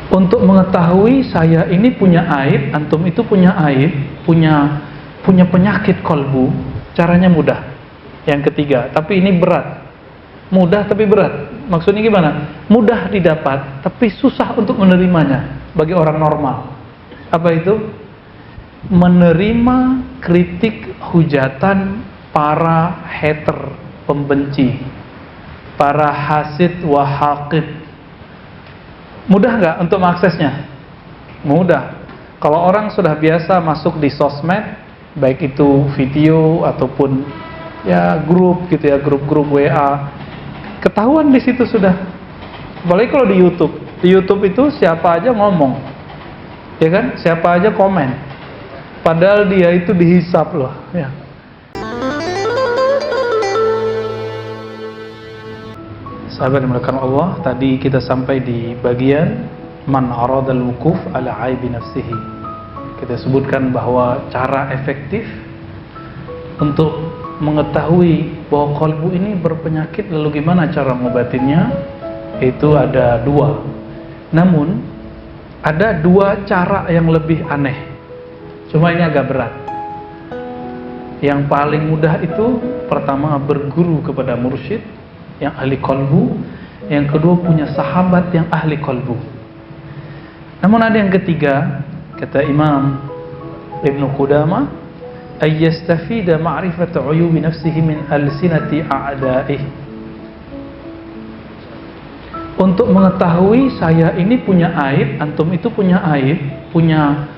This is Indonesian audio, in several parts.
Untuk mengetahui saya ini punya aib, antum itu punya aib, punya penyakit kolbu, caranya mudah. Yang ketiga, tapi ini berat. Mudah tapi berat. Maksudnya gimana? Mudah didapat, tapi susah untuk menerimanya bagi orang normal. Apa itu? Menerima kritik hujatan para hater, pembenci, para hasid wa haqid. Mudah nggak untuk mengaksesnya? Mudah. Kalau orang sudah biasa masuk di sosmed, baik itu video ataupun ya grup gitu ya, grup-grup WA, ketahuan di situ sudah. Apalagi kalau di YouTube. Di YouTube itu siapa aja ngomong, ya kan? Siapa aja komen. Padahal dia itu dihisap loh. Ya. Sahabat yang dimuliakan Allah, tadi kita sampai di bagian man aradal wukuf ala aibi nafsihi. Kita sebutkan bahwa cara efektif untuk mengetahui bahwa kalbu ini berpenyakit, lalu gimana cara mengobatinnya, itu ada dua. Namun ada dua cara yang lebih aneh, cuma ini agak berat. Yang paling mudah itu pertama berguru kepada mursyid yang ahli kalbu, yang kedua punya sahabat yang ahli kalbu. Namun ada yang ketiga, kata Imam Ibnu Qudamah, ayyastafida ma'rifata uyubi nafsihi min alsinati a'da'ih. Untuk mengetahui saya ini punya aib, antum itu punya aib, punya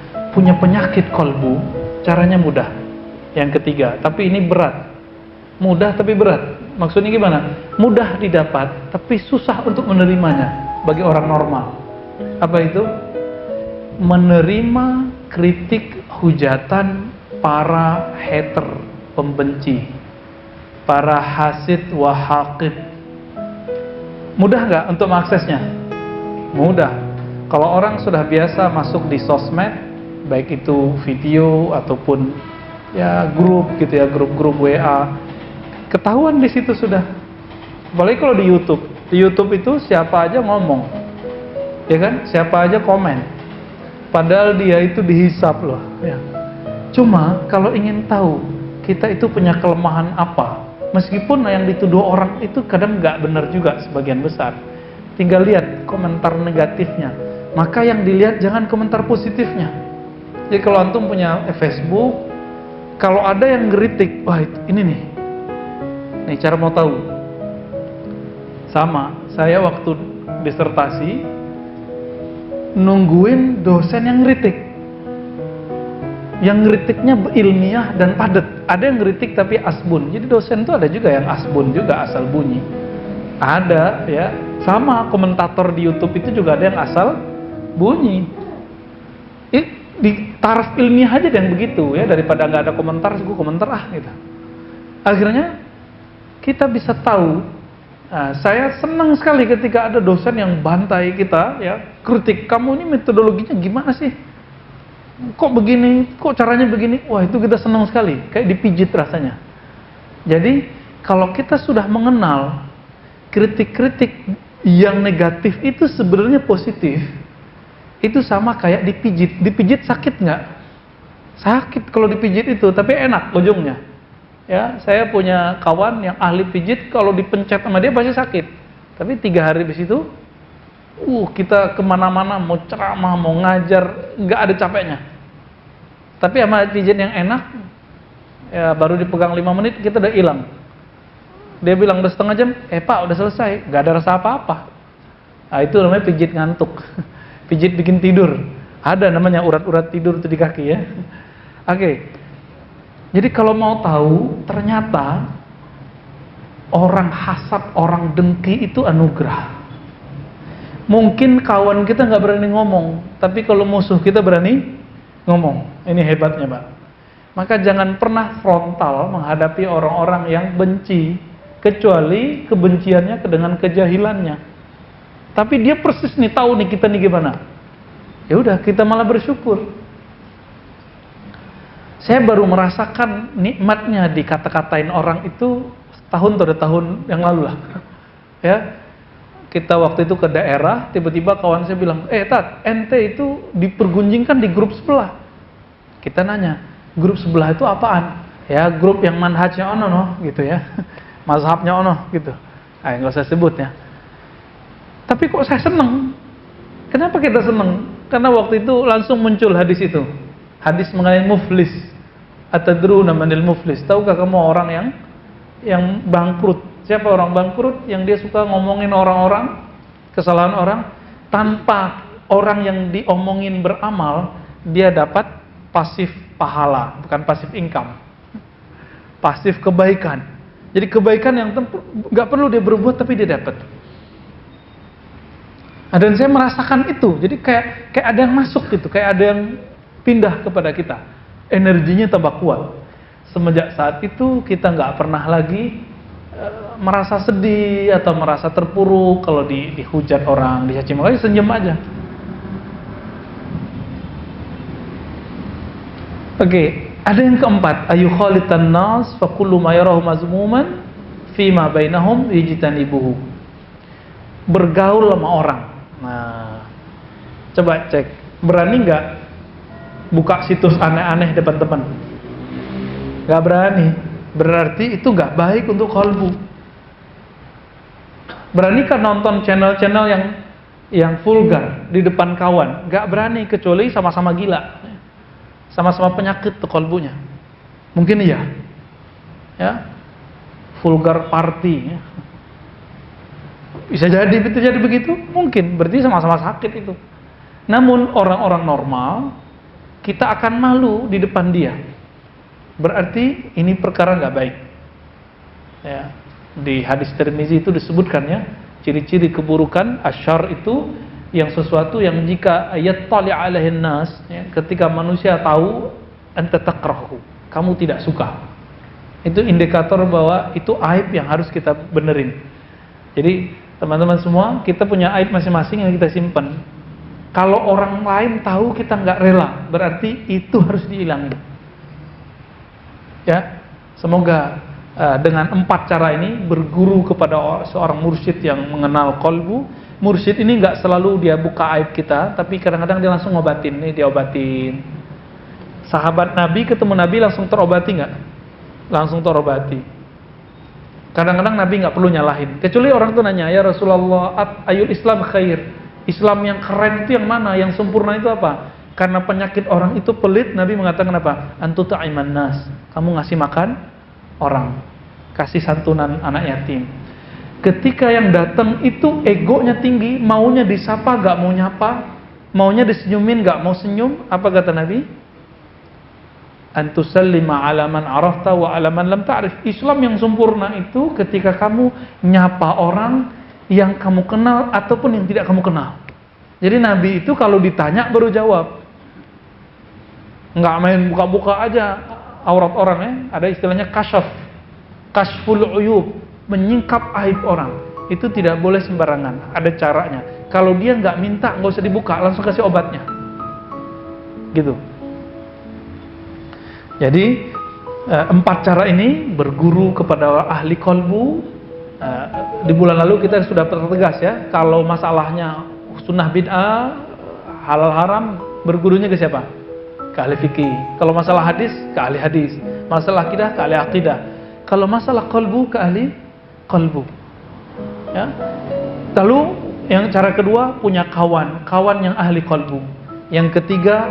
penyakit kalbu, caranya mudah. Yang ketiga, tapi ini berat. Mudah tapi berat. Maksudnya gimana? Mudah didapat, tapi susah untuk menerimanya bagi orang normal. Apa itu? Menerima kritik hujatan para hater, pembenci, para hasid wa haqid. Mudah nggak untuk mengaksesnya? Mudah. Kalau orang sudah biasa masuk di sosmed, baik itu video ataupun ya grup gitu ya, grup-grup WA, ketahuan di situ sudah. Apalagi kalau di YouTube. Di YouTube itu siapa aja ngomong, ya kan? Siapa aja komen. Padahal dia itu dihisap loh. Ya. Cuma kalau ingin tahu kita itu punya kelemahan apa, meskipun yang dituduh orang itu kadang nggak benar juga sebagian besar, tinggal lihat komentar negatifnya. Maka yang dilihat jangan komentar positifnya. Jadi kalau antum punya Facebook, kalau ada yang ngeritik, wah ini nih. Nih cara mau tahu. Sama, saya waktu disertasi nungguin dosen yang ngeritik. Yang ngeritiknya ilmiah dan padat. Ada yang ngeritik tapi asbun. Jadi dosen itu ada juga yang asbun juga, asal bunyi. Ada ya. Sama komentator di YouTube itu juga ada yang asal bunyi. Di taraf ilmiah aja yang begitu ya, daripada nggak ada komentar, gue komentar gitu. Akhirnya kita bisa tahu. Nah, saya senang sekali ketika ada dosen yang bantai kita, ya, kritik, kamu ini metodologinya gimana sih? Kok begini? Kok caranya begini? Wah, itu kita senang sekali, kayak dipijit rasanya. Jadi, kalau kita sudah mengenal kritik-kritik yang negatif itu sebenarnya positif, itu sama kayak dipijit. Dipijit sakit nggak? Sakit kalau dipijit itu, tapi enak ujungnya. Ya, saya punya kawan yang ahli pijit, kalau dipencet sama dia pasti sakit. Tapi 3 hari di situ, kita kemana-mana, mau ceramah, mau ngajar, nggak ada capeknya. Tapi sama pijit yang enak, ya baru dipegang 5 menit, kita udah hilang. Dia bilang udah setengah jam, Pak udah selesai, nggak ada rasa apa-apa. Nah, itu namanya pijit ngantuk, pijit bikin tidur. Ada namanya urat-urat tidur itu di kaki ya. Oke. Jadi kalau mau tahu, ternyata orang hasad, orang dengki itu anugerah. Mungkin kawan kita nggak berani ngomong, tapi kalau musuh kita berani ngomong. Ini hebatnya, Pak. Maka jangan pernah frontal menghadapi orang-orang yang benci, kecuali kebenciannya dengan kejahilannya. Tapi dia persis nih tahu nih kita nih gimana. Ya udah, kita malah bersyukur. Saya baru merasakan nikmatnya dikata-katain orang itu tahun yang lalu lah. Ya. kita waktu itu ke daerah, tiba-tiba kawan saya bilang, Tat, ente itu dipergunjingkan di grup sebelah. Kita nanya, grup sebelah itu apaan? Ya, grup yang manhajnya ono, no, gitu ya. Mazhabnya ono, gitu. Nggak usah sebut ya. Tapi kok saya seneng? Kenapa kita seneng? Karena waktu itu langsung muncul hadis itu. Hadis mengenai muflis. Atadruna manil muflis. Tahukah kamu orang yang bangkrut? Siapa orang bangkrut? Yang dia suka ngomongin orang-orang, kesalahan orang, tanpa orang yang diomongin beramal, dia dapat pasif pahala, bukan pasif income. Pasif kebaikan. Jadi kebaikan yang nggak perlu dia berbuat tapi dia dapat. Dan saya merasakan itu. Jadi kayak ada yang masuk gitu, kayak ada yang pindah kepada kita. Energinya tambah kuat. Semenjak saat itu kita nggak pernah lagi merasa sedih atau merasa terpuruk kalau dihujat orang, dicaci maki, senyum aja. Oke, ada yang keempat, ayu khalitan nas fa kullu ma yarahu mazmuman fi ma bainahum yajtanibuhu. Bergaul sama orang. Nah, coba cek, berani nggak buka situs aneh-aneh depan teman? Nggak berani. Berarti itu nggak baik untuk kalbu. Beranikah nonton channel-channel yang vulgar di depan kawan? Nggak berani, kecuali sama-sama gila, sama-sama penyakit tuh kalbunya. Mungkin iya, ya, vulgar party. Ya. Bisa jadi begitu, mungkin. Berarti sama-sama sakit itu. Namun orang-orang normal, kita akan malu di depan dia. Berarti ini perkara nggak baik. Ya, di hadis Tirmizi itu disebutkan ya, ciri-ciri keburukan asyar itu yang sesuatu yang jika yattali alaihin nas, ya, ketika manusia tahu anta takrahu, kamu tidak suka. Itu indikator bahwa itu aib yang harus kita benerin. Jadi teman-teman semua, kita punya aib masing-masing yang kita simpan. Kalau orang lain tahu kita nggak rela, berarti itu harus dihilangin. Ya, semoga dengan 4 cara ini berguru kepada seorang mursyid yang mengenal qalbu. Mursyid ini nggak selalu dia buka aib kita, tapi kadang-kadang dia langsung ngobatin. Nih dia obatin. Sahabat Nabi ketemu Nabi langsung terobati nggak? Langsung terobati. Kadang-kadang Nabi nggak perlu nyalahin. Kecuali orang tuh nanya, ya Rasulullah, ayul Islam khair. Islam yang keren itu yang mana? Yang sempurna itu apa? Karena penyakit orang itu pelit, Nabi mengatakan apa? Antu ta'iman nas. Kamu ngasih makan orang, kasih santunan anak yatim. Ketika yang datang itu egonya tinggi, maunya disapa gak mau nyapa, maunya disenyumin gak mau senyum, apa kata Nabi? Antu sallima ala man arafta wa ala man lam ta'rif. Islam yang sempurna itu ketika kamu nyapa orang yang kamu kenal ataupun yang tidak kamu kenal. Jadi Nabi itu kalau ditanya baru jawab. Nggak main buka-buka aja aurat orang ya. Ada istilahnya kashful uyub, menyingkap aib orang. Itu tidak boleh sembarangan, ada caranya. Kalau dia nggak minta, nggak usah dibuka, langsung kasih obatnya. Gitu. Jadi 4 cara ini berguru kepada ahli qalbu. Di bulan lalu kita sudah pertegas ya, kalau masalahnya sunnah bid'ah, halal haram, bergurunya ke siapa? Ke ahli fikih. Kalau masalah hadis, ke ahli hadis. Masalah akidah, ke ahli akidah. Kalau masalah qalbu, ke ahli qalbu. Ya. Lalu yang cara kedua, punya kawan yang ahli qalbu. Yang ketiga,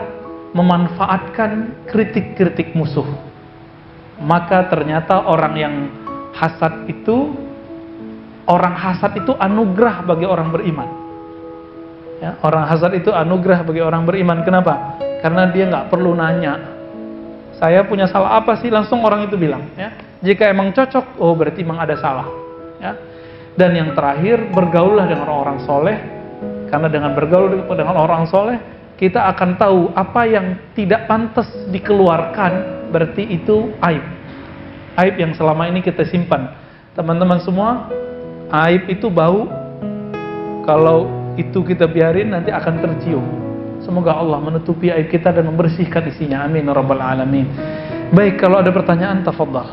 memanfaatkan kritik-kritik musuh. Maka ternyata orang hasad itu anugerah bagi orang beriman. Ya, orang hasad itu anugerah bagi orang beriman. Kenapa? Karena dia nggak perlu nanya, saya punya salah apa sih, langsung orang itu bilang. Ya. Jika emang cocok, oh berarti emang ada salah. Ya. Dan yang terakhir, bergaullah dengan orang soleh. Karena dengan bergaul dengan orang soleh, kita akan tahu apa yang tidak pantas dikeluarkan, berarti itu aib. Aib yang selama ini kita simpan. Teman-teman semua, aib itu bau. Kalau itu kita biarin, nanti akan tercium. Semoga Allah menutupi aib kita dan membersihkan isinya. Amin ya rabbal alamin. Baik, kalau ada pertanyaan, tafadhal.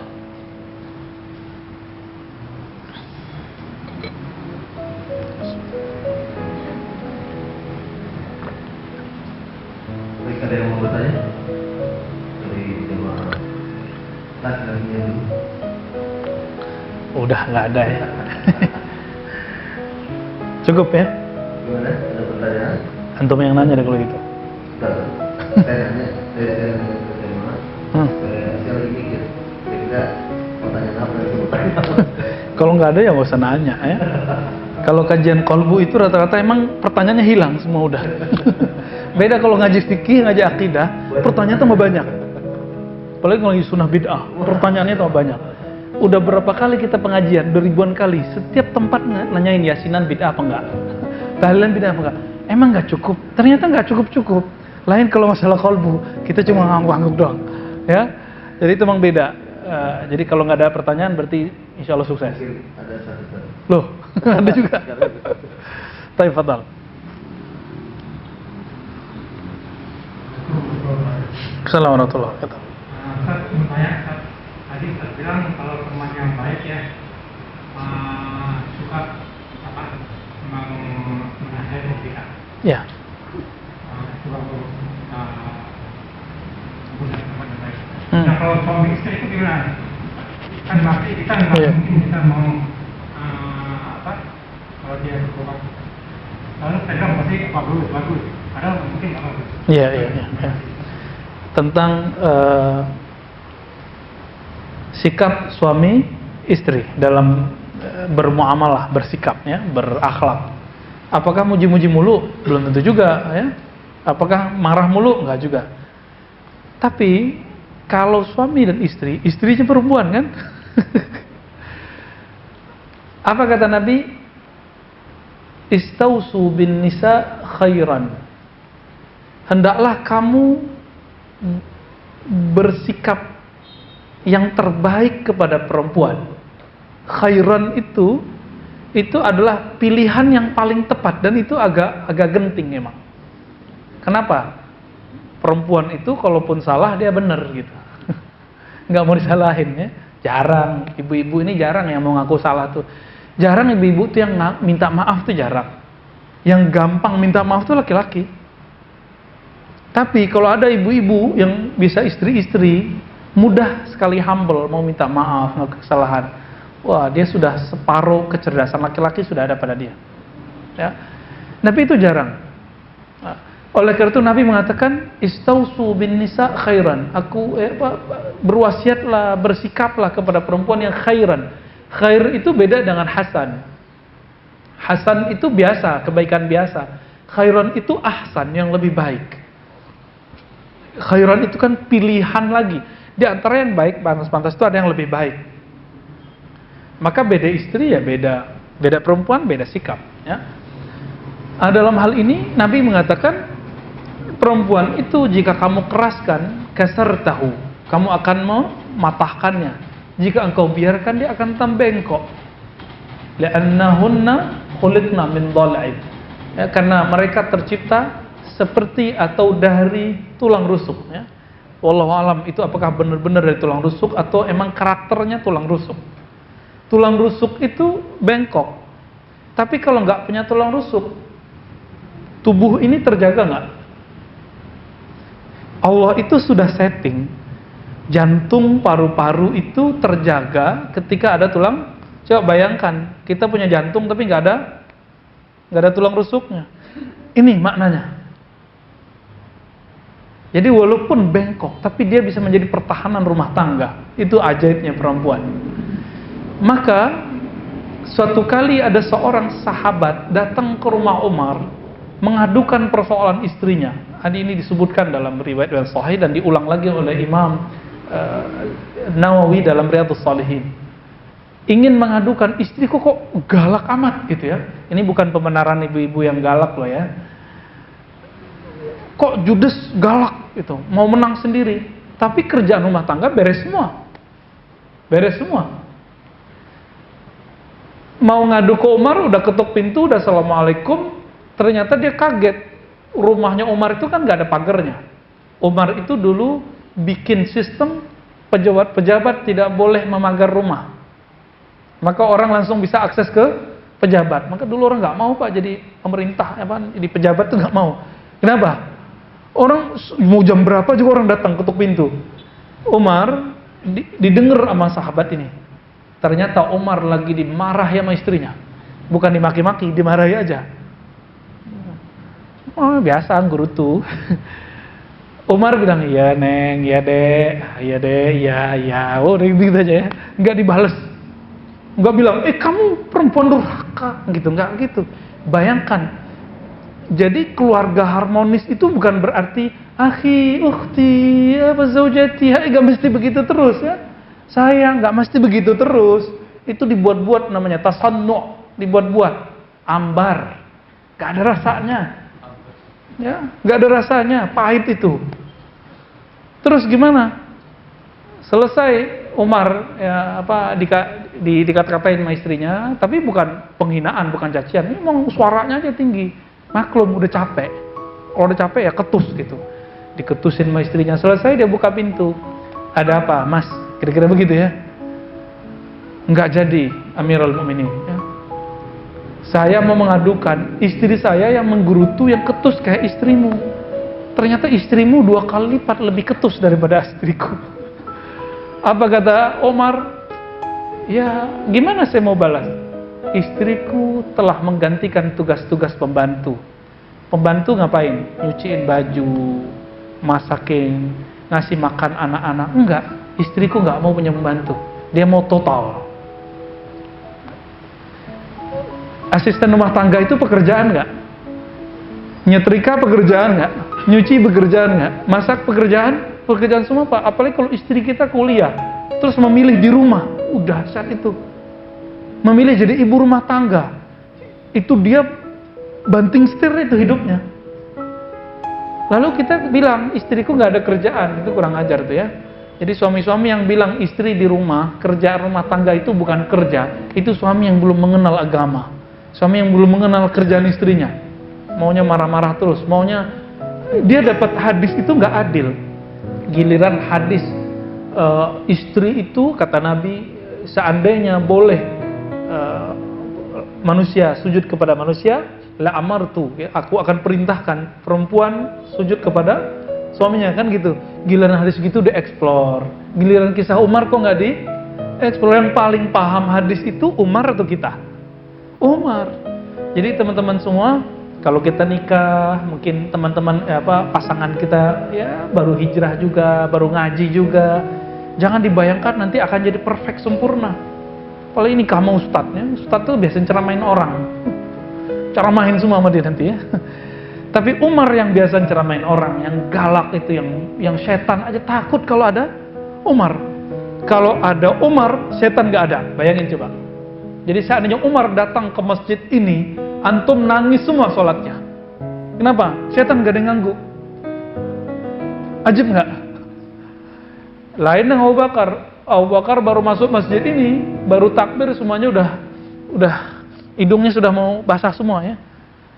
udah nggak ada ya. Cukup ya? Gimana? Ada pertanyaan? Antum yang nanya deh kalau gitu. Saya nanya dari mana? Saya lagi mikir. Kira-kira pertanyaan apa yang saya tanya? Kalau nggak ada ya nggak usah nanya ya. Kalau kajian kolbu itu rata-rata emang pertanyaannya hilang semua udah. Beda kalau ngaji fikih, ngaji akidah, pertanyaan tambah banyak. Apalagi kalau lagi sunnah bid'ah, pertanyaannya tambah banyak. Udah berapa kali kita pengajian, ribuan kali, setiap tempat nanyain yasinan bid'ah apa enggak, tahlilan bid'ah apa enggak. Emang nggak cukup? Ternyata nggak cukup. Lain kalau masalah kolbu, kita cuma ngangguk-ngangguk doang, ya. Jadi itu memang beda. Jadi kalau nggak ada pertanyaan berarti insya Allah sukses. Ada satu. Loh, ada juga. Taib fatal. Assalamualaikum warahmatullahi wabarakatuh. Saya mau tanya, tadi saya bilang kalau teman yang baik ya suka menasihati kita. Ya. Suka punya teman yang baik. Nah kalau suami istri itu gimana? Kan masih kita nggak mungkin kita mau kalau dia berbuat lalu pegang pasti bagus. Padahal mungkin nggak bagus. Iya. Tentang sikap suami istri dalam bermuamalah, bersikap ya, berakhlak. Apakah muji-muji mulu? Belum tentu juga ya. Apakah marah mulu? Enggak juga. Tapi kalau suami dan istri, istrinya perempuan kan? Apa kata Nabi? Istausu bin nisa khairan. Hendaklah kamu bersikap yang terbaik kepada perempuan. Khairan itu adalah pilihan yang paling tepat dan itu agak genting memang. Kenapa? Perempuan itu kalaupun salah dia benar gitu. Nggak mau disalahin ya. Jarang ibu-ibu ini jarang yang mau ngaku salah tuh. Jarang ibu-ibu tuh yang minta maaf tuh jarang. Yang gampang minta maaf tuh laki-laki. Tapi kalau ada ibu-ibu yang bisa istri-istri, mudah sekali humble, mau minta maaf, ngaku kesalahan. Wah, dia sudah separuh kecerdasan laki-laki sudah ada pada dia. Ya. Tapi itu jarang. Nah, oleh karena itu Nabi mengatakan, Istausu bin nisa khairan. Berwasiatlah, bersikaplah kepada perempuan yang khairan. Khair itu beda dengan hasan. Hasan itu biasa, kebaikan biasa. Khairan itu ahsan, yang lebih baik. Khairan itu kan pilihan lagi. Di antara yang baik, pantas-pantas itu ada yang lebih baik. Maka beda istri ya beda perempuan, beda sikap. Ya. Dalam hal ini Nabi mengatakan perempuan itu jika kamu keraskan, kasartahu, kamu akan mematahkannya. Jika engkau biarkan dia akan tambengkok. Li'annahunna khuliqna min dhal'ib. Ya, karena mereka tercipta seperti atau dari tulang rusuk ya. Wallahu alam itu apakah benar-benar dari tulang rusuk atau emang karakternya tulang rusuk. Tulang rusuk itu bengkok. Tapi kalau nggak punya tulang rusuk, tubuh ini terjaga nggak? Allah itu sudah setting jantung, paru-paru itu terjaga ketika ada tulang. Coba bayangkan kita punya jantung tapi nggak ada tulang rusuknya. Ini maknanya. Jadi walaupun bengkok, tapi dia bisa menjadi pertahanan rumah tangga. Itu ajaibnya perempuan. Maka suatu kali ada seorang sahabat datang ke rumah Umar mengadukan persoalan istrinya. Ini disebutkan dalam riwayat yang sahih dan diulang lagi oleh Imam Nawawi dalam Riyadhus Shalihin. Ingin mengadukan istriku kok galak amat gitu ya. Ini bukan pembenaran ibu-ibu yang galak loh ya. Kok judes galak gitu, mau menang sendiri. Tapi kerjaan rumah tangga beres semua. Mau ngadu ke Umar, udah ketuk pintu, udah assalamualaikum. Ternyata dia kaget. Rumahnya Umar itu kan gak ada pagarnya. Umar itu dulu bikin sistem pejabat-pejabat tidak boleh memagar rumah. Maka orang langsung bisa akses ke pejabat. Maka dulu orang gak mau Pak jadi pemerintah, jadi pejabat tuh gak mau. Kenapa? Orang mau jam berapa juga orang datang ketuk pintu. Umar didengar sama sahabat ini. Ternyata Umar lagi dimarahi sama istrinya. Bukan dimaki-maki, dimarahi aja. Oh, biasa gerutu. Umar bilang, iya neng, iya dek, iya. Oh, gitu aja ya. Nggak dibales. Nggak bilang, kamu perempuan durhaka. Gitu, nggak gitu. Bayangkan. Jadi keluarga harmonis itu bukan berarti akhi, ukhti, zaujati, nggak mesti begitu terus ya. Sayang, nggak mesti begitu terus. Itu dibuat-buat namanya tasannu, dibuat-buat, ambar, nggak ada rasanya, ya, nggak ada rasanya, pahit itu. Terus gimana? Selesai Umar ya dikata-katain sama istrinya, tapi bukan penghinaan, bukan cacian, ini emang suaranya aja tinggi. Maklum udah capek. Kalau udah capek ya ketus gitu. Diketusin sama istrinya. Selesai dia buka pintu. Ada apa, Mas? Kira-kira begitu ya. Enggak jadi, Amirul Mukminin ya. Saya mau mengadukan istri saya yang menggerutu, yang ketus kayak istrimu. Ternyata istrimu 2 kali lipat lebih ketus daripada istriku. Apa kata Omar? Ya, gimana saya mau balas? Istriku telah menggantikan tugas-tugas pembantu. Pembantu ngapain? Nyuciin baju, masakin, ngasih makan anak-anak. Enggak, istriku enggak mau punya pembantu. Dia mau total. Asisten rumah tangga itu pekerjaan enggak? Nyetrika pekerjaan enggak? Nyuci pekerjaan enggak? Masak pekerjaan? Pekerjaan semua Pak. Apalagi kalau istri kita kuliah, terus memilih di rumah. Udah saat itu. Memilih jadi ibu rumah tangga. Itu dia banting setir itu hidupnya. Lalu kita bilang, istriku nggak ada kerjaan. Itu kurang ajar tuh ya. Jadi suami-suami yang bilang istri di rumah, kerjaan rumah tangga itu bukan kerja. Itu suami yang belum mengenal agama. Suami yang belum mengenal kerjaan istrinya. Maunya marah-marah terus. Maunya, dia dapat hadis itu nggak adil. Giliran hadis istri itu, kata Nabi, seandainya boleh manusia sujud kepada manusia, la amartu, ya, aku akan perintahkan perempuan sujud kepada suaminya, kan gitu. Giliran hadis gitu dieksplor. Giliran kisah Umar kok nggak dieksplor. Yang paling paham hadis itu Umar atau kita? Umar. Jadi teman-teman semua, kalau kita nikah, mungkin teman-teman pasangan kita ya baru hijrah juga, baru ngaji juga, jangan dibayangkan nanti akan jadi perfect sempurna. Kalau ini kamu ustadznya, ustadz tuh biasanya ceramain orang, ceramain semua sama dia nanti ya. Tapi Umar yang biasa ceramain orang, yang galak itu, yang setan aja takut kalau ada Umar. Kalau ada Umar, setan nggak ada. Bayangin coba. Jadi seandainya Umar datang ke masjid ini, antum nangis semua sholatnya. Kenapa? Setan nggak ada yang ganggu. Ajib nggak? Lain dengan Abu Bakar. Abu Bakar baru masuk masjid ini, baru takbir semuanya udah hidungnya sudah mau basah semua ya.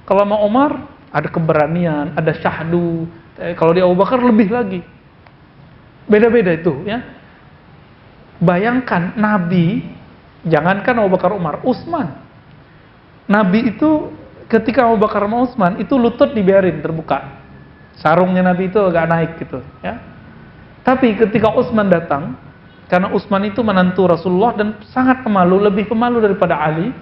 Kalau mau Umar ada keberanian, ada syahdu. Kalau di Abu Bakar lebih lagi. Beda-beda itu ya. Bayangkan Nabi, jangankan Abu Bakar, Umar, Utsman. Nabi itu ketika Abu Bakar sama Utsman itu lutut dibiarin terbuka. Sarungnya Nabi itu agak naik gitu ya. Tapi ketika Utsman datang, karena Utsman itu menantu Rasulullah dan sangat pemalu, lebih pemalu daripada Ali,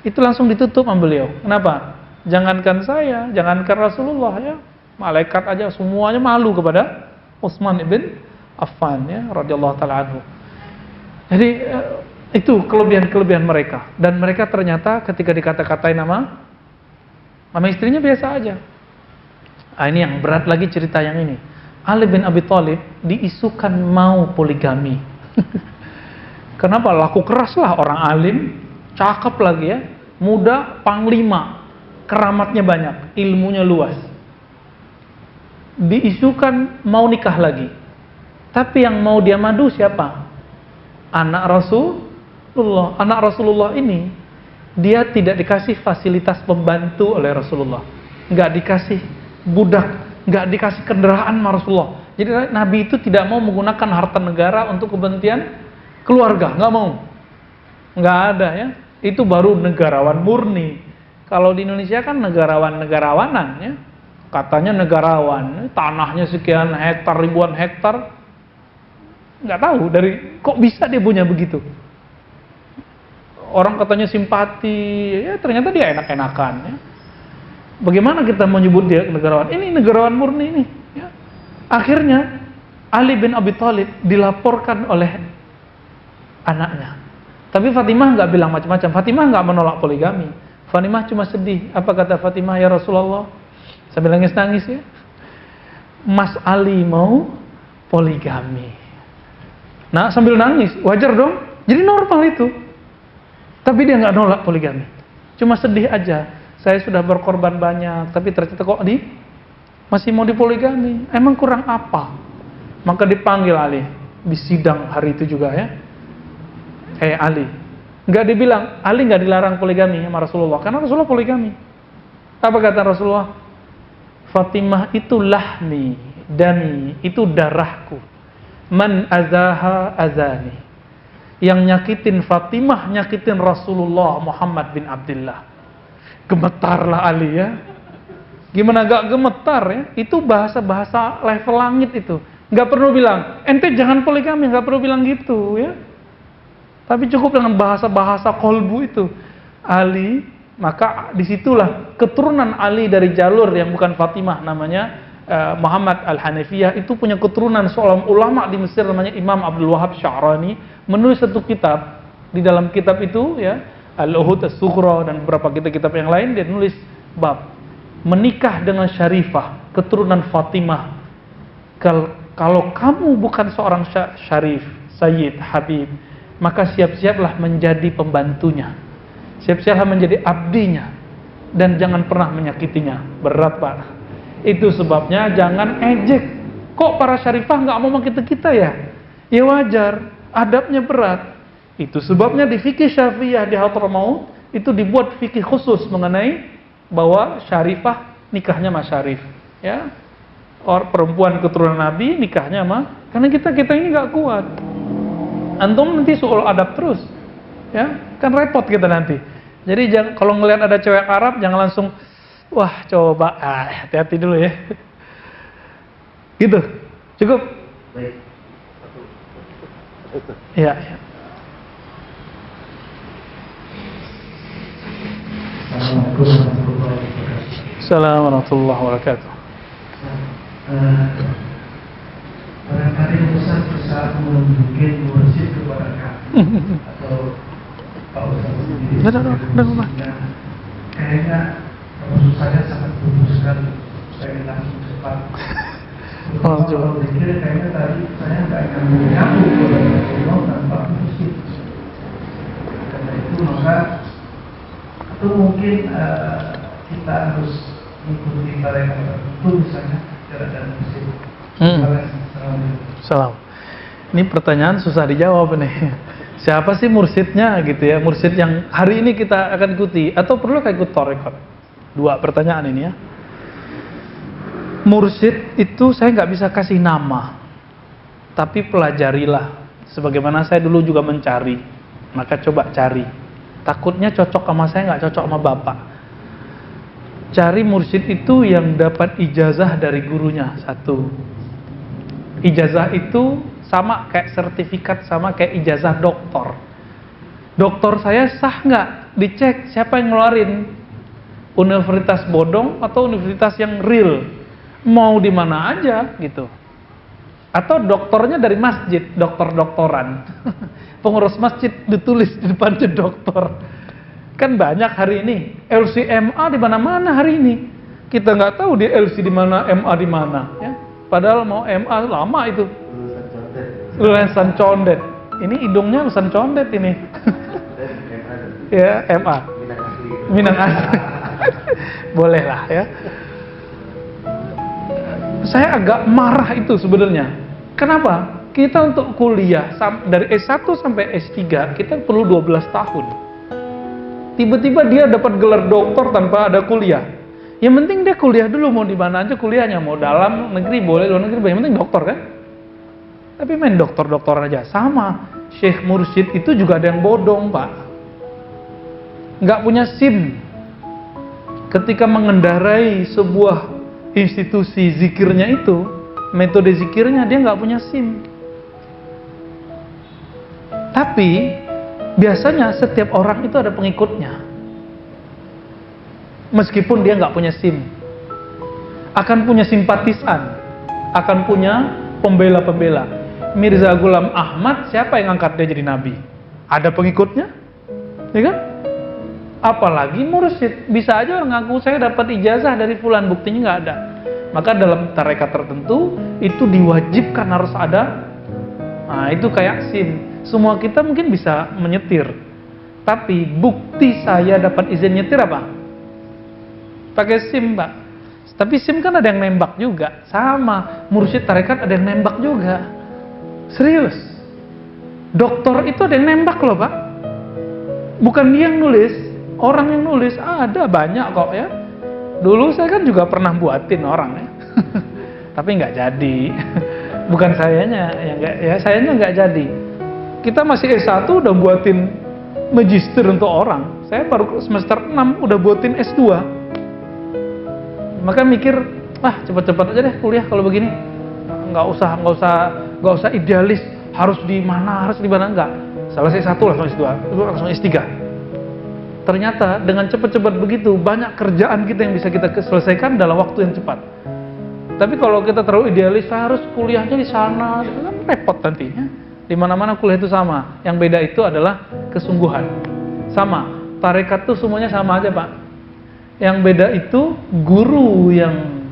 itu langsung ditutup sama beliau. Kenapa? Jangankan saya, jangankan Rasulullah ya, malaikat aja semuanya malu kepada Utsman ibn Affan ya, radhiyallahu taala anhu. Jadi itu kelebihan-kelebihan mereka, dan mereka ternyata ketika dikata-katain nama istrinya biasa aja. Ini yang berat lagi cerita yang ini. Ali bin Abi Thalib diisukan mau poligami. Kenapa? Laku keras lah orang alim, cakep lagi ya, muda, panglima, keramatnya banyak, ilmunya luas. Diisukan mau nikah lagi. Tapi yang mau dia madu siapa? Anak Rasulullah. Anak Rasulullah ini dia tidak dikasih fasilitas pembantu oleh Rasulullah, nggak dikasih budak, nggak dikasih kendaraan sama Rasulullah. Jadi Nabi itu tidak mau menggunakan harta negara untuk kepentingan keluarga, nggak mau, nggak ada ya. Itu baru negarawan murni. Kalau di Indonesia kan negarawanan ya, katanya negarawan, tanahnya sekian hektar, ribuan hektar, nggak tahu dari kok bisa dia punya begitu. orang katanya simpati, ya ternyata dia enak-enakan. Ya. Bagaimana kita menyebut dia negarawan? Ini negarawan murni ini. Ya. Akhirnya Ali bin Abi Thalib dilaporkan oleh anaknya. Tapi Fatimah nggak bilang macam-macam. Fatimah nggak menolak poligami. Fatimah cuma sedih. Apa kata Fatimah, ya Rasulullah? Sambil nangis-nangis ya. Mas Ali mau poligami. Nah sambil nangis, wajar dong. Jadi normal itu. Tapi dia nggak nolak poligami. Cuma sedih aja. Saya sudah berkorban banyak, tapi ternyata kok masih mau dipoligami. Emang kurang apa? Maka dipanggil Ali di sidang hari itu juga ya. Ali, nggak dibilang Ali nggak dilarang poligami sama Rasulullah, karena Rasulullah poligami. Apa kata Rasulullah? Fatimah itu lahmi, dami, itu darahku. Man azaha azani. Yang nyakitin Fatimah, nyakitin Rasulullah Muhammad bin Abdullah. Gemetarlah Ali ya. Gimana gak gemetar ya? Itu bahasa-bahasa level langit itu. Gak perlu bilang, ente jangan poligami, gak perlu bilang gitu ya. Tapi cukup dengan bahasa-bahasa kolbu itu. Ali, maka disitulah keturunan Ali dari jalur yang bukan Fatimah, namanya Muhammad Al-Hanafiyah, itu punya keturunan seorang ulama di Mesir namanya Imam Abdul Wahab Sya'rani, menulis satu kitab. Di dalam kitab itu ya, Al-Uhud As-Sughra dan beberapa kitab-kitab yang lain, dia nulis bab menikah dengan Syarifah, keturunan Fatimah. Kalau kamu bukan seorang syarif, sayyid, habib, maka siap-siaplah menjadi pembantunya, siap-siaplah menjadi abdinya, dan jangan pernah menyakitinya. Berat Pak. Itu sebabnya jangan ejek. Kok para syarifah nggak mau kita ya? Ya wajar, adabnya berat. Itu sebabnya di fikih Syafi'iyah di Hadramaut itu dibuat fikih khusus mengenai bahwa syarifah nikahnya sama syarif, ya. Orang perempuan keturunan Nabi nikahnya sama, karena kita ini nggak kuat. Antum nanti soal adab terus, ya, kan repot kita nanti. Jadi kalau ngelihat ada cewek Arab jangan langsung, wah coba, hati-hati dulu ya. Gitu, cukup. Baik. Ya. Assalamualaikum warahmatullahi wabarakatuh. Barangkali Ustaz bisa menunjukkan mursyid kepada kami atau Pak Ustaz sendiri. Kayaknya maksud saya sangat putuskan, pengen langsung cepat. Kalau pikir kayaknya tadi saya nggak nyambung kepada Rasulullah tanpa mursyid. Karena itu maka itu mungkin kita harus mengikuti mereka tertentu misalnya dan mursyid. Salam. Ini pertanyaan susah dijawab nih. Siapa sih mursyidnya gitu ya? Mursyid yang hari ini kita akan ikuti atau perlu ikut tarekat? Dua pertanyaan ini ya. Mursyid itu saya nggak bisa kasih nama, tapi pelajarilah. Sebagaimana saya dulu juga mencari, maka coba cari. Takutnya cocok sama saya, nggak cocok sama bapak. Cari mursyid itu yang dapat ijazah dari gurunya, satu. Ijazah itu sama kayak sertifikat, sama kayak ijazah doktor. Doktor saya sah nggak? Dicek siapa yang ngeluarin. Universitas bodong atau universitas yang real. Mau di mana aja gitu. Atau doktornya dari masjid, doktor-doktoran. Pengurus masjid ditulis di depannya doktor. Kan banyak hari ini. LCMA di mana-mana hari ini. Kita nggak tahu di LC di mana, MA di mana ya. Padahal mau MA lama itu. Lulusan condet. Ini hidungnya lulusan condet ini. Ya, MA. Minang asli. Boleh lah ya. Saya agak marah itu sebenarnya. Kenapa? Kita untuk kuliah dari S1 sampai S3 kita perlu 12 tahun. Tiba-tiba dia dapat gelar doktor tanpa ada kuliah. Yang penting dia kuliah dulu, mau di mana aja kuliahnya, mau dalam negeri boleh, luar negeri boleh, yang penting dokter kan. Tapi main dokter-dokter aja sama. Syekh mursyid itu juga ada yang bodong Pak, nggak punya SIM. Ketika mengendarai sebuah institusi zikirnya itu, metode zikirnya dia nggak punya SIM. Tapi biasanya setiap orang itu ada pengikutnya. Meskipun dia nggak punya SIM, akan punya simpatisan, akan punya pembela-pembela. Mirza Ghulam Ahmad, siapa yang angkat dia jadi nabi? Ada pengikutnya, ya kan? Apalagi mursyid, bisa aja orang ngaku saya dapat ijazah dari fulan, buktinya nggak ada. Maka dalam tarekat tertentu itu diwajibkan harus ada. Nah, itu kayak SIM. Semua kita mungkin bisa menyetir, tapi bukti saya dapat izin nyetir apa? Pakai SIM, Pak. Tapi SIM kan ada yang nembak juga. Sama, mursyid tarekat ada yang nembak juga. Serius. Dokter itu ada yang nembak loh, Pak. Bukan dia yang nulis, orang yang nulis. Ada banyak kok ya. Dulu saya kan juga pernah buatin orang ya. Tapi nggak jadi. Bukan sayanya yang nggak, ya sayanya nggak jadi. Kita masih S1 udah buatin magister untuk orang. Saya baru semester 6 udah buatin S2. Maka mikir, cepet-cepet aja deh kuliah kalau begini. Nggak usah idealis, harus di mana enggak. Selesai 1 langsung S2, langsung S3. Ternyata dengan cepat-cepat begitu banyak kerjaan kita yang bisa kita selesaikan dalam waktu yang cepat. Tapi kalau kita terlalu idealis, harus kuliahnya di sana, itu kan repot nantinya. Di mana-mana kuliah itu sama. Yang beda itu adalah kesungguhan. Sama, tarekat itu semuanya sama aja, Pak. Yang beda itu guru yang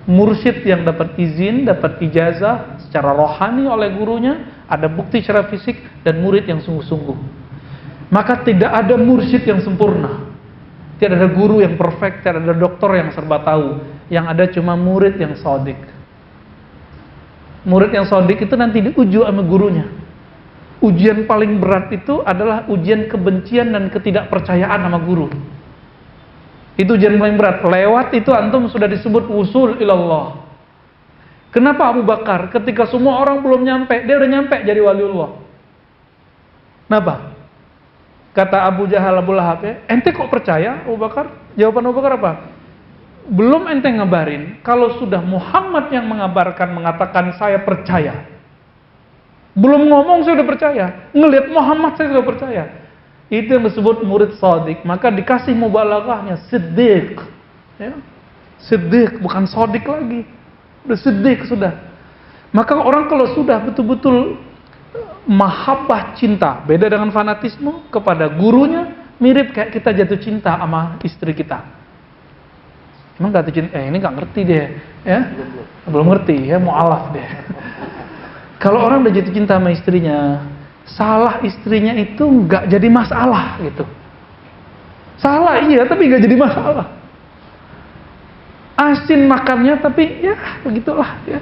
mursyid yang dapat izin, dapat ijazah secara rohani oleh gurunya, ada bukti secara fisik, dan murid yang sungguh-sungguh. Maka tidak ada mursyid yang sempurna, tidak ada guru yang perfect, tidak ada dokter yang serba tahu. Yang ada cuma murid yang shadiq. Murid yang shadiq itu nanti diuji sama gurunya. Ujian paling berat itu adalah ujian kebencian dan ketidakpercayaan sama guru. Itu ujian paling berat. Lewat itu antum sudah disebut wusul ilallah. Kenapa Abu Bakar ketika semua orang belum nyampe, dia udah nyampe jadi waliullah? Kenapa? Kata Abu Jahal, Abu Lahab, ya, ente kok percaya Abu Bakar? Jawaban Abu Bakar apa? Belum ente ngabarin, kalau sudah Muhammad yang mengabarkan, mengatakan saya percaya. Belum ngomong saya udah percaya. Ngelihat Muhammad saya sudah percaya. Itu yang disebut murid shadiq. Maka dikasih mubalaghahnya siddiq. Ya. Siddiq, bukan shadiq lagi. Udah siddiq sudah. Maka orang kalau sudah betul-betul mahabbah cinta, beda dengan fanatisme kepada gurunya, mirip kayak kita jatuh cinta sama istri kita. Emang jatuh cinta? Ini nggak ngerti deh, ya? Belum ngerti, ya mu'alaf deh. Kalau orang udah jatuh cinta sama istrinya, salah istrinya itu nggak jadi masalah gitu. Salah iya, tapi nggak jadi masalah. Asin makannya, tapi ya begitulah. Ya.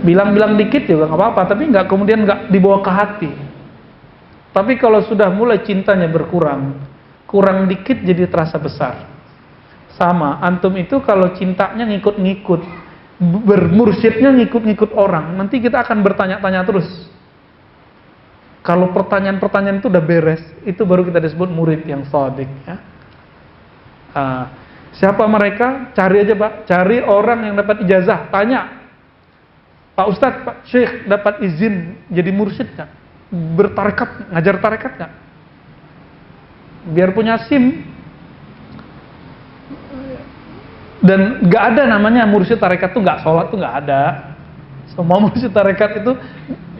Bilang-bilang dikit juga nggak apa-apa, tapi nggak kemudian nggak dibawa ke hati. Tapi kalau sudah mulai cintanya berkurang, kurang dikit jadi terasa besar. Sama, antum itu kalau cintanya ngikut-ngikut, bermursyidnya ngikut-ngikut orang, nanti kita akan bertanya-tanya terus. Kalau pertanyaan-pertanyaan itu udah beres, itu baru kita disebut murid yang shadiq. Ya. Siapa mereka? Cari aja, Pak. Cari orang yang dapat ijazah. Tanya, Pak Ustadz, Pak Syekh dapat izin jadi mursyid nggak? Bertarekat, ngajar tarekat nggak? Biar punya SIM. Dan nggak ada namanya mursyid tarekat tuh nggak sholat tuh nggak ada. Semua mursyid tarekat itu,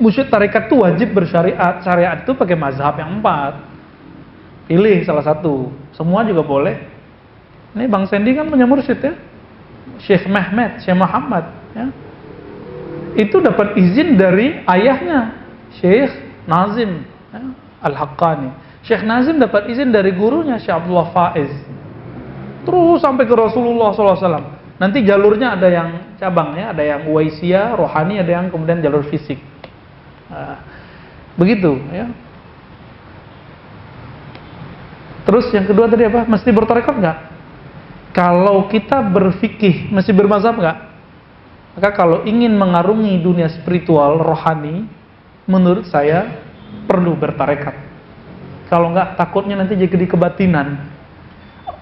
mursyid tarekat tuh wajib bersyariat. Syariat itu pakai mazhab yang 4. Pilih salah satu. Semua juga boleh. Ini Bang Sandy kan punya mursyid ya, Syekh Mehmet, Syekh Muhammad. Ya. Itu dapat izin dari ayahnya, Syekh Nazim ya, Al-Haqqani. Syekh Nazim dapat izin dari gurunya, Syekh Abdullah Faiz. Terus sampai ke Rasulullah SAW. Nanti jalurnya ada yang cabang ya, ada yang Uwaisiyah, rohani, ada yang kemudian jalur fisik. Nah, begitu ya. Terus yang kedua tadi apa? Mesti bertarekat nggak? Kalau kita berfikih, mesti bermazhab nggak? Maka kalau ingin mengarungi dunia spiritual, rohani, menurut saya perlu bertarekat. Kalau nggak, takutnya nanti jadi kebatinan.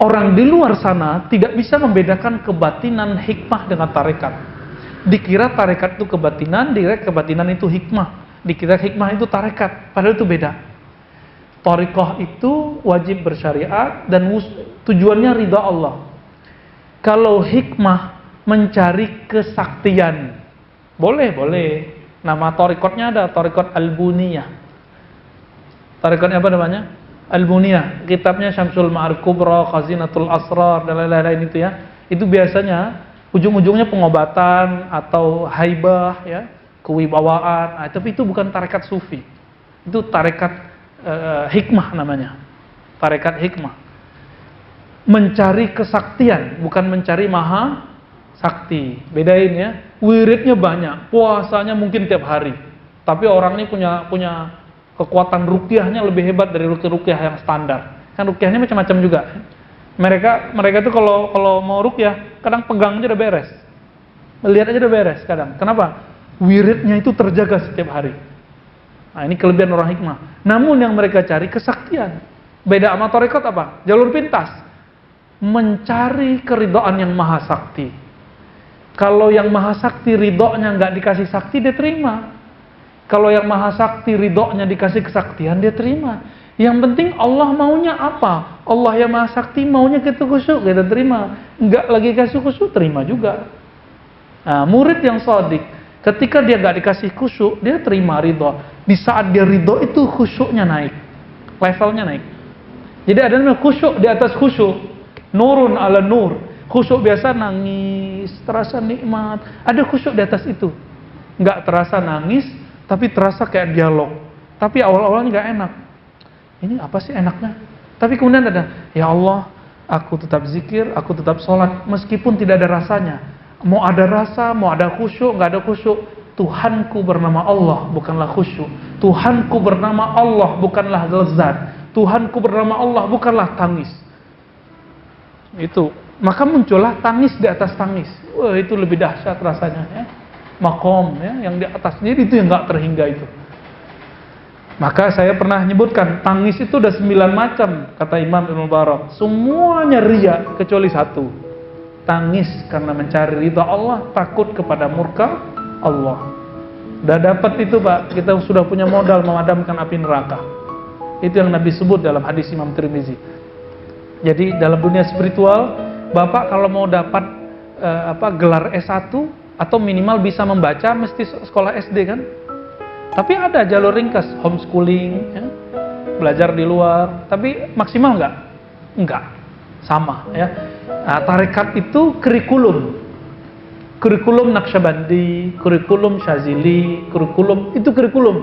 Orang di luar sana tidak bisa membedakan kebatinan hikmah dengan tarekat. Dikira tarekat itu kebatinan, dikira kebatinan itu hikmah. Dikira hikmah itu tarekat, padahal itu beda. Thariqah itu wajib bersyariat dan tujuannya ridha Allah. Kalau hikmah mencari kesaktian, boleh. Nama thariqatnya ada, thariqat Al-Buniyah. Thariqatnya apa namanya? Al-Buniyah. Kitabnya Syamsul Ma'arif Kubra, Khazinatul Asrar, dan lain-lain itu ya. Itu biasanya ujung-ujungnya pengobatan atau haibah ya, kewibawaan. Tapi itu bukan tarekat sufi. Itu tarekat hikmah namanya. Tarekat hikmah. Mencari kesaktian, bukan mencari maha sakti. Bedain ya. Wiridnya banyak, puasanya mungkin tiap hari. Tapi orang ini punya kekuatan ruqyahnya lebih hebat dari ruqyah yang standar. Kan ruqyahnya macam-macam juga. Mereka itu kalau mau ruqyah, kadang pegang aja udah beres. Melihat aja udah beres kadang. Kenapa? Wiridnya itu terjaga setiap hari. Nah, ini kelebihan orang hikmah. Namun yang mereka cari kesaktian. Beda sama tarekat apa? Jalur pintas. Mencari keridhaan yang maha sakti. Kalau yang maha sakti ridhonya nggak dikasih sakti, dia terima. Kalau yang maha sakti ridhonya dikasih kesaktian, dia terima. Yang penting Allah maunya apa? Allah yang maha sakti maunya kita khusyuk, kita terima. Nggak lagi kasih khusyuk, terima juga. Nah, murid yang shadiq, ketika dia nggak dikasih khusyuk, dia terima ridho. Di saat dia ridho itu khusyuknya naik, levelnya naik. Jadi ada namanya khusyuk di atas khusyuk, nurun ala nur. Khusyuk biasa nangis, terasa nikmat. Ada khusyuk di atas itu, nggak terasa nangis, tapi terasa kayak dialog. Tapi awal-awalnya nggak enak. Ini apa sih enaknya? Tapi kemudian ada, ya Allah, aku tetap zikir, aku tetap sholat, meskipun tidak ada rasanya. Mau ada rasa, mau ada khusyuk, nggak ada khusyuk, Tuhanku bernama Allah, bukanlah khusyuk. Tuhanku bernama Allah, bukanlah lezat. Tuhanku bernama Allah, bukanlah tangis. Itu, maka muncullah tangis di atas tangis. Wah, itu lebih dahsyat rasanya ya. Makom ya, yang di atas. Jadi itu yang nggak terhingga itu. Maka saya pernah menyebutkan tangis itu ada 9 macam, kata Imam Ibnu Mubarak. Semuanya riya kecuali satu. Tangis karena mencari ridha Allah, takut kepada murka Allah. Udah dapat itu Pak, kita sudah punya modal memadamkan api neraka. Itu yang Nabi sebut dalam hadis Imam Tirmizi. Jadi dalam dunia spiritual, Bapak kalau mau dapat gelar S1 atau minimal bisa membaca, mesti sekolah SD kan? Tapi ada jalur ringkas, homeschooling, ya, belajar di luar. Tapi maksimal nggak? Nggak, sama ya. Nah, tarekat itu kurikulum Naqsyabandi, kurikulum Syazili, kurikulum itu kurikulum.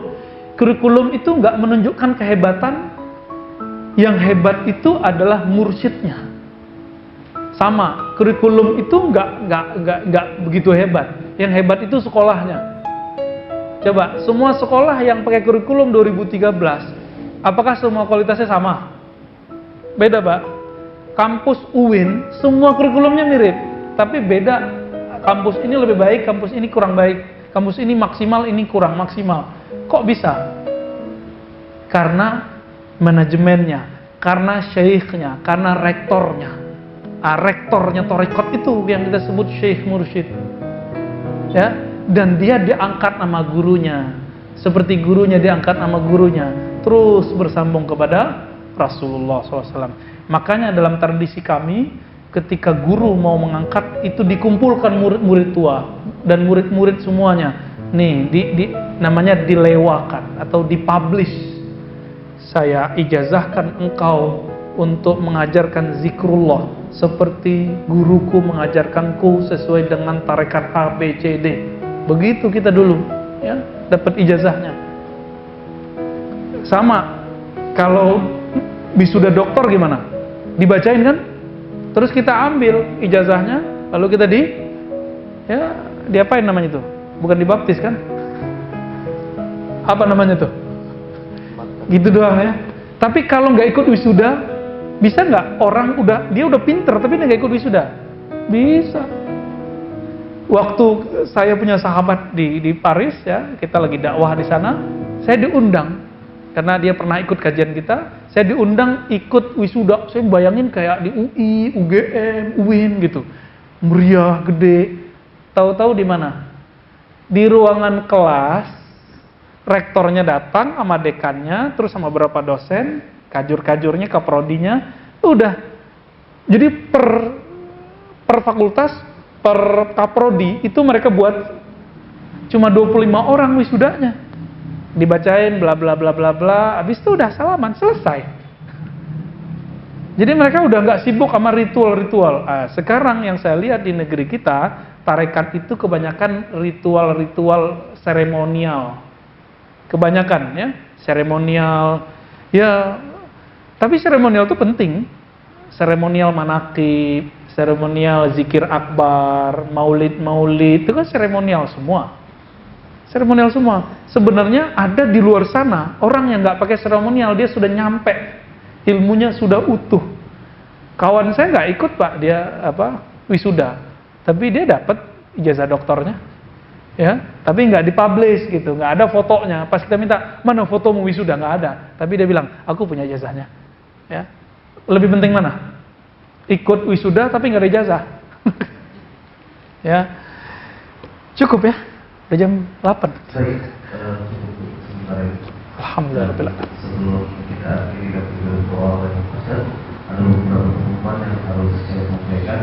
Kurikulum itu nggak menunjukkan kehebatan. Yang hebat itu adalah mursyidnya. Sama, kurikulum itu nggak begitu hebat. Yang hebat itu sekolahnya. Coba, semua sekolah yang pakai kurikulum 2013, apakah semua kualitasnya sama? Beda, Pak. Kampus UIN, semua kurikulumnya mirip, tapi beda. Kampus ini lebih baik, kampus ini kurang baik. Kampus ini maksimal, ini kurang maksimal. Kok bisa? Karena manajemennya, karena syekhnya, karena rektornya. Rektornya tarekat itu yang kita sebut syekh mursyid. Ya. Dan dia diangkat nama gurunya, seperti gurunya diangkat nama gurunya, terus bersambung kepada Rasulullah SAW. Makanya dalam tradisi kami, ketika guru mau mengangkat, itu dikumpulkan murid-murid tua dan murid-murid semuanya. Nih, namanya dilewakan atau dipublish. Saya ijazahkan engkau untuk mengajarkan zikrullah seperti guruku mengajarkanku sesuai dengan tarekat A, B, C, D. Begitu kita dulu ya, dapat ijazahnya. Sama kalau wisuda doktor gimana? Dibacain kan? Terus kita ambil ijazahnya, lalu kita diapain namanya itu? Bukan dibaptis kan? Apa namanya tuh? Gitu doang ya. Tapi kalau nggak ikut wisuda, bisa nggak? Orang dia udah pinter tapi nggak ikut wisuda? Bisa. Waktu saya punya sahabat di Paris ya, kita lagi dakwah di sana, saya diundang karena dia pernah ikut kajian kita, saya diundang ikut wisuda. Saya bayangin kayak di UI, UGM, UIN gitu, meriah, gede. Tahu-tahu di mana? Di ruangan kelas, rektornya datang sama dekannya, terus sama beberapa dosen. kajur-kajurnya, kaprodinya, udah. Jadi per fakultas, per kaprodi itu mereka buat cuma 25 orang wisudanya. Dibacain bla bla bla bla bla, habis itu udah salaman, selesai. Jadi mereka udah nggak sibuk sama ritual-ritual. Sekarang yang saya lihat di negeri kita, tarekat itu kebanyakan ritual-ritual seremonial. Kebanyakan ya, seremonial. Ya, tapi seremonial itu penting. Seremonial manakib, seremonial zikir akbar, maulid-maulid, itu kan seremonial semua. Seremonial semua. Sebenarnya ada di luar sana orang yang nggak pakai seremonial, dia sudah nyampe, ilmunya sudah utuh. Kawan saya nggak ikut Pak, dia wisuda, tapi dia dapat ijazah doktornya, ya. Tapi nggak dipublish gitu, nggak ada fotonya. Pas kita minta mana fotomu wisuda, nggak ada. Tapi dia bilang aku punya ijazahnya, ya. Lebih penting mana? Ikut wisuda tapi nggak ada ijazah. Ya, cukup ya. Udah jam 8. Baik, sebentar ini. Alhamdulillah. Sebelum kita berdoa dan puasa, ada beberapa pengumuman yang harus saya sampaikan.